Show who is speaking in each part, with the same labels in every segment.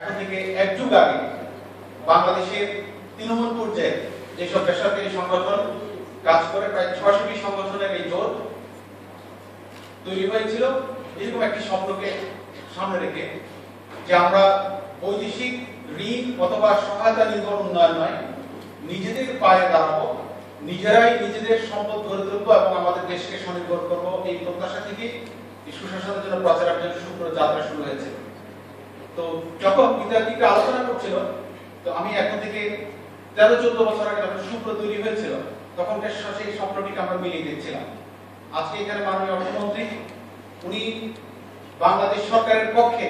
Speaker 1: এখন থেকে এক যুগ আগে বাংলাদেশের তৃণমূল পর্যায়ে যেসব বেসরকারি সংগঠন কাজ করে প্রায় ৬০টি সংগঠনের এই জোট তৈরি হয়েছিল এরকম একটি স্বপ্নকে সামনে রেখে যে আমরা বৈদেশিক ঋণ অথবা সহায়তা নির্ভর উন্নয়ন নয়, নিজেদের পায়ে দাঁড়াবো, নিজেরাই নিজেদের সম্পদ গড়ে তুলবো এবং আমাদের দেশকে স্বনির্ভর করবো। এই প্রত্যাশা থেকে সুশাসনের জন্য প্রচারাভিযান শুরু করে যাত্রা শুরু হয়েছে। তো যখন বিদ্যার্থীরা আলোচনা করছিল, তো আমি এখন থেকে 13-14 বছর আগে যখন সূত্র তৈরি হয়েছিল তখন সেই স্বপ্নটিকে আমরা মিলিয়ে দিচ্ছিলাম। আজকে এখানে মাননীয় অর্থমন্ত্রী উনি বাংলাদেশ সরকারের পক্ষে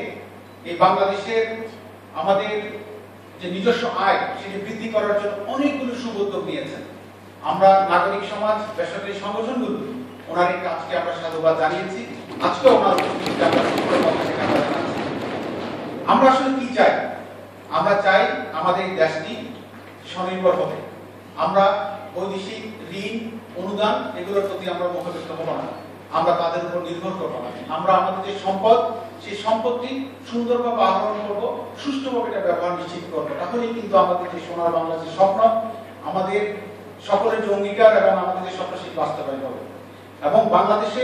Speaker 1: এই বাংলাদেশের আমাদের যে নিজস্ব আয় সেটি বৃদ্ধি করার জন্য অনেকগুলো সুউদ্যোগ নিয়েছেন। আমরা নাগরিক সমাজ, বেসরকারি সংগঠনগুলো ওনার এই কাজকে আমরা সাধুবাদ জানিয়েছি। আজকে ওনার উপস্থিতিতে আমরা আসলে কি চাই? আমরা চাই আমাদের এই দেশটি স্বনির্ভর হবে। আমরা বৈদেশিক ঋণ, অনুদান এগুলোর প্রতি আমরা মুখবিষ্ট হব না, আমরা তাদের উপর নির্ভর করবো না। আমরা আমাদের যে সম্পদ সেই সম্পদটি সুন্দরভাবে আহরণ করবো, সুষ্ঠুভাবে এটা ব্যবহার নিশ্চিত করবো। তাহলেই কিন্তু আমাদের যে সোনার বাংলাদেশের স্বপ্ন, আমাদের সকলের যে অঙ্গীকার এবং আমাদের যে স্বপ্ন সেটি বাস্তবায়িত হবে। এবং বাংলাদেশে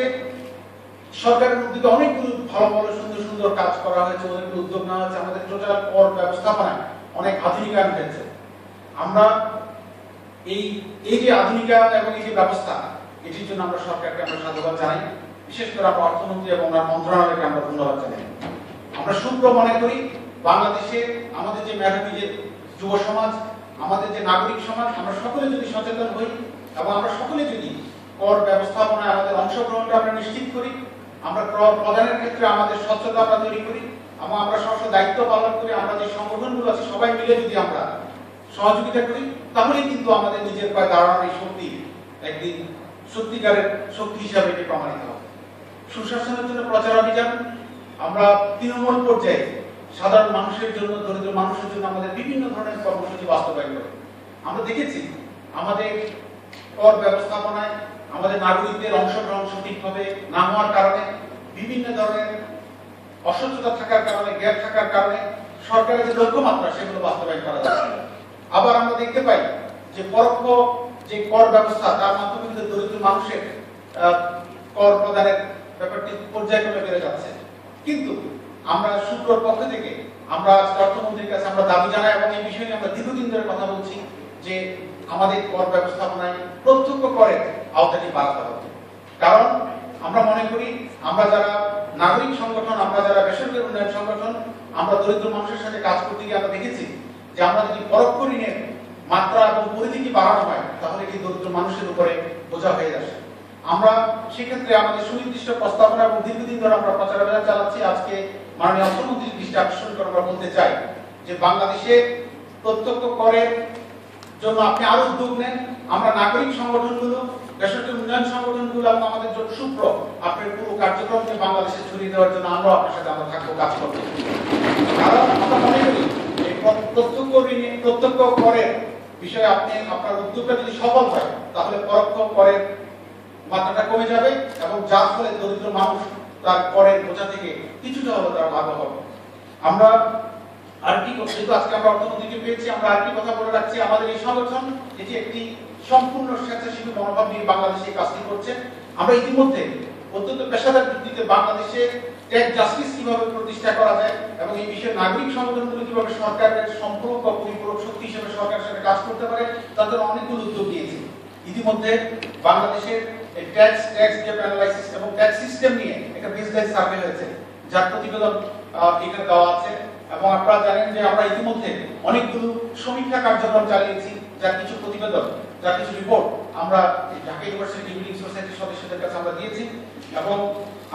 Speaker 1: সরকারের উদ্যোগে অনেকগুলো ভালো ভালো সুন্দর সুন্দর কাজ করা হয়েছে, অনেকগুলো উদ্যোগ নেওয়া হয়েছে। আমাদের টোটাল কর ব্যবস্থাপনায় অনেক আধুনিকায়ন হয়েছে। আমরা এই যে আধুনিকায়ন এবং এই যে ব্যবস্থা, এটির জন্য আমরা সরকারকে আমরা সাধুবাদ জানাই। বিশেষ করে আমরা অর্থমন্ত্রী এবং ওনার মন্ত্রণালয়কে আমরা ধন্যবাদ জানাই। আমরা শুভ্র মনে করি বাংলাদেশে আমাদের যে মেধাবী যে যুব সমাজ, আমাদের যে নাগরিক সমাজ, আমরা সকলে যদি সচেতন হই এবং আমরা সকলে যদি কর ব্যবস্থাপনায় আমাদের অংশগ্রহণটা আমরা নিশ্চিত করি, আমরা কর প্রদানের ক্ষেত্রে আমাদের স্বচ্ছতা আমরা তৈরি করি এবং আমরা স্ব দায়িত্ব পালন করি, আমরা যে সংগঠনগুলো আছে সবাই মিলে যদি আমরা সহযোগিতা করি, তাহলেই কিন্তু আমাদের নিজের পায়ে দাঁড়ানোর এই শক্তি একদিন সত্যিকারের শক্তি হিসাবে এটি প্রমাণিত হবে। সুশাসনের জন্য প্রচার অভিযান আমরা তৃণমূল পর্যায়ে সাধারণ মানুষের জন্য, দরিদ্র মানুষের জন্য আমাদের বিভিন্ন ধরনের কর্মসূচি বাস্তবায়ন করে। আমরা দেখেছি আমাদের কর ব্যবস্থাপনায় আমাদের নাগরিকদের অংশগ্রহণ সঠিকভাবে না হওয়ার কারণে, বিভিন্ন ধরনের অস্বচ্ছতা থাকার কারণে, গ্যাপ থাকার কারণে সরকারের যে লক্ষ্যমাত্রা সেগুলো বাস্তবায়ন করা যাচ্ছে। আবার আমরা দেখতে পাই যে পরোক্ষ যে কর ব্যবস্থা, তার মাধ্যমে কিন্তু দরিদ্র মানুষের কর প্রদানের ব্যাপারটি পর্যায়ক্রমে বেড়ে যাচ্ছে। কিন্তু আমরা সূত্রের পক্ষ থেকে আমরা অর্থমন্ত্রীর কাছে আমরা দাবি জানাই এবং এই বিষয়ে আমরা দীর্ঘদিন ধরে কথা বলছি যে আমাদের কর ব্যবস্থাপনায় প্রত্যক্ষ করের আওতাটি বাড়াতে হবে। কারণ আমরা মনে করি আমরা যারা নাগরিক সংগঠন, আমরা যারা বেসরকারি উন্নয়ন সংগঠন, আমরা দরিদ্র মানুষের সাথে কাজ করতে গিয়ে আমরা দেখেছি যে আমরা যদি পরোক্ষ ঋণের মাত্রা এবং পরিধিকে বাড়ানো হয় তাহলে কি দরিদ্র মানুষের উপরে বোঝা হয়ে আসে। আমরা সেক্ষেত্রে আমাদের সুনির্দিষ্ট প্রস্তাবনা এবং দীর্ঘদিন ধরে আমরা প্রচারাভিযান চালাচ্ছি। আজকে মাননীয় অর্থমন্ত্রীর দৃষ্টি আকর্ষণ করে আমরা বলতে চাই যে বাংলাদেশে প্রত্যক্ষ করের জন্য আপনি আরো উদ্যোগ নেন। আমরা নাগরিক সংগঠনগুলো, বেসরকারি উন্নয়ন সংগঠনগুলো এবং আমাদের জন্য সূত্র আপনার পুরো কার্যক্রমকে বাংলাদেশে ছড়িয়ে দেওয়ার জন্য আমরা আপনার সাথে আমরা থাকবো, কাজ করবো। কারণ আমরা মনে করি এই প্রত্যক্ষ করের বিষয়ে আপনি আপনার উদ্যোগটা যদি সফল হয় তাহলে পরোক্ষ করের মাত্রাটা কমে যাবে এবং যার ফলে দরিদ্র মানুষ তার করের বোঝা থেকে কিছুটা হলেও তারা লাভ হবে। আমরা আর কি যেহেতু আজকে আমরা অর্থমন্ত্রীকে পেয়েছি, আমরা আর কি কথা বলে রাখছি, আমাদের এই সংগঠন এটি একটি সম্পূর্ণ স্বেচ্ছাসেবী মনোভাব নিয়ে বাংলাদেশে কাজটি করছে। আমরা ইতিমধ্যে অত্যন্ত পেশাদার ভিত্তিতে বাংলাদেশে ট্যাক্স জাস্টিস কিভাবে প্রতিষ্ঠা করা যায় এবং এই বিষয়ে নাগরিক সংগঠনগুলো কিভাবে সরকারের সম্পূর্ণ পরিপূরক শক্তি হিসেবে সরকারের সাথে কাজ করতে পারে তাদের অনেকগুলো উদ্যোগ নিয়েছি। ইতিমধ্যে বাংলাদেশের ট্যাক্স গ্যাপ অ্যানালাইসিস এবং ট্যাক্স সিস্টেম নিয়ে একটা বেসলাইন সার্ভে হয়েছে, যার প্রতিবেদন এখানে দেওয়া আছে। এবং আপনারা জানেন যে আমরা ইতিমধ্যে অনেকগুলো সমীক্ষা কার্যক্রম চালিয়েছি, যার কিছু প্রতিবেদন, যার কিছু রিপোর্ট আমরা ঢাকা ইউনিভার্সিটি ডিবেটিং সোসাইটির সদস্যদের কাছে আমরা দিয়েছি। এবং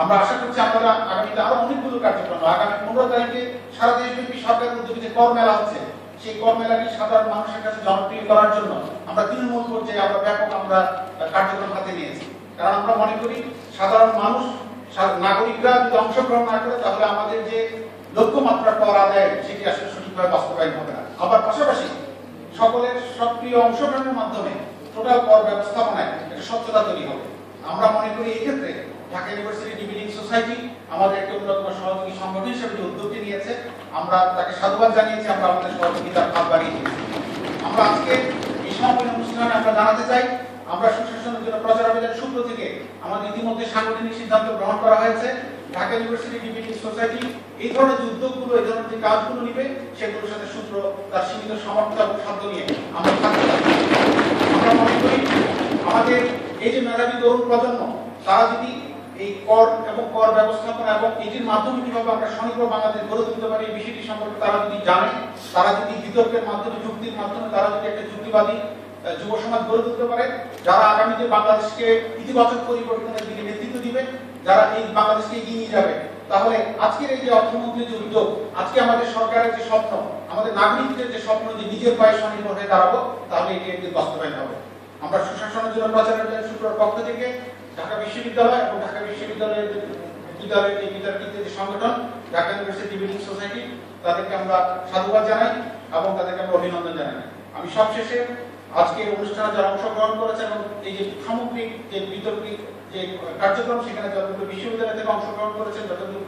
Speaker 1: আমরা আশা করছি আপনারা আগামীতে আরো অনেকগুলো কার্যক্রম, আগামী 15 তারিখে সারা দেশব্যাপী সরকারের উদ্যোগে যে কর মেলা হচ্ছে, সেই কর মেলাটি সাধারণ মানুষের কাছে জনপ্রিয় করার জন্য আমরা তৃণমূল পর্যায়ে আমরা ব্যাপক আমরা কার্যক্রম হাতে নিয়েছি। কারণ আমরা মনে করি সাধারণ মানুষ, নাগরিকরা যদি অংশগ্রহণ না করে তাহলে আমাদের যে লক্ষ্যমাত্রা কর আদায় সেটি আসলে সঠিকভাবে বাস্তবায়ন হবে না। আবার পাশাপাশি সকলের সক্রিয় অংশগ্রহণের মাধ্যমে টোটাল কর ব্যবস্থাপনায় একটা স্বচ্ছতা তৈরি হবে। আমরা মনে করি এই ক্ষেত্রে ঢাকা ইউনিভার্সিটি ডিবেটিং সোসাইটি আমাদের একটা অন্যতম সহযোগী সংগঠন হিসেবে যে উদ্যোগটি নিয়েছে, আমরা তাকে সাধুবাদ জানিয়েছি, আমরা আমাদের সহযোগিতার হাত বাড়িয়ে দিয়েছি। আমরা আজকে এই সমাপনী অনুষ্ঠানে আমরা জানাতে চাই, আমরা সুশাসনের জন্য প্রচার অভিযান সূত্র থেকে আমাদের ইতিমধ্যে সাংগঠনিক সিদ্ধান্ত গ্রহণ করা হয়েছে। ঢাকা ইউনিভার্সিটি ডিবেটিং সোসাইটি এই ধরনের যে উদ্যোগগুলো, এই ধরনের যে কাজগুলো নিবে, সেগুলোর সাথে সূত্র তার সীমিত সামর্থ্য এবং সাধ্য নিয়ে আমরা থাকতে পারি। আমরা মনে করি আমাদের এই যে মেধাবী তরুণ প্রজন্ম, তারা যদি এই কর এবং কর ব্যবস্থাপনা এবং এটির মাধ্যমে কিভাবে আমরা স্বনির্ভর বাংলাদেশ গড়ে তুলতে পারি এই বিষয়টি সম্পর্কে তারা যদি জানে, তারা যদি বিতর্কের মাধ্যমে, যুক্তির মাধ্যমে তারা যদি একটা যুক্তিবাদী যুব সমাজ গড়ে তুলতে পারে, যারা আগামীতে বাংলাদেশকে ইতিবাচক পরিবর্তনের দিকে নেতৃত্ব দিবে, যারা এই বাংলাদেশকে এগিয়ে নিয়ে যাবে, তাহলে আজকের এই যে অর্থমন্ত্রীর যে উদ্যোগ, আজকে আমাদের সরকারের যে স্বপ্ন, আমাদের নাগরিকদের যে স্বপ্ন যে নিজের পায়ে স্বনির্ভর হয়ে দাঁড়াবো, তাহলে এটি একটি বাস্তবায়ন হবে। আমরা সুশাসনের জন্য প্রচারের সূত্রের পক্ষ থেকে ঢাকা বিশ্ববিদ্যালয় এবং ঢাকা বিশ্ববিদ্যালয়ের যে বিতর্কিত যে সংগঠন ঢাকা ইউনিভার্সিটি ডিবেটিং সোসাইটি, তাদেরকে আমরা সাধুবাদ জানাই এবং তাদেরকে আমরা অভিনন্দন জানাই। আমি সবশেষে আজকে অনুষ্ঠানে যারা অংশগ্রহণ করেছে এবং এই যে সামগ্রিক যে বিতর্কিত যে কার্যক্রম, সেখানে যতগুলো বিশ্ববিদ্যালয় থেকে অংশগ্রহণ করেছে, যতগুলো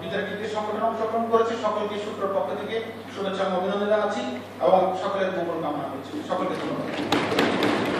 Speaker 1: বিতর্কিত সংগঠন অংশগ্রহণ করেছে, সকলকে সূত্রের পক্ষ থেকে শুভেচ্ছা এবং অভিনন্দন জানাচ্ছি এবং সকলের মঙ্গল কামনা করছি। সকলকে ধন্যবাদ।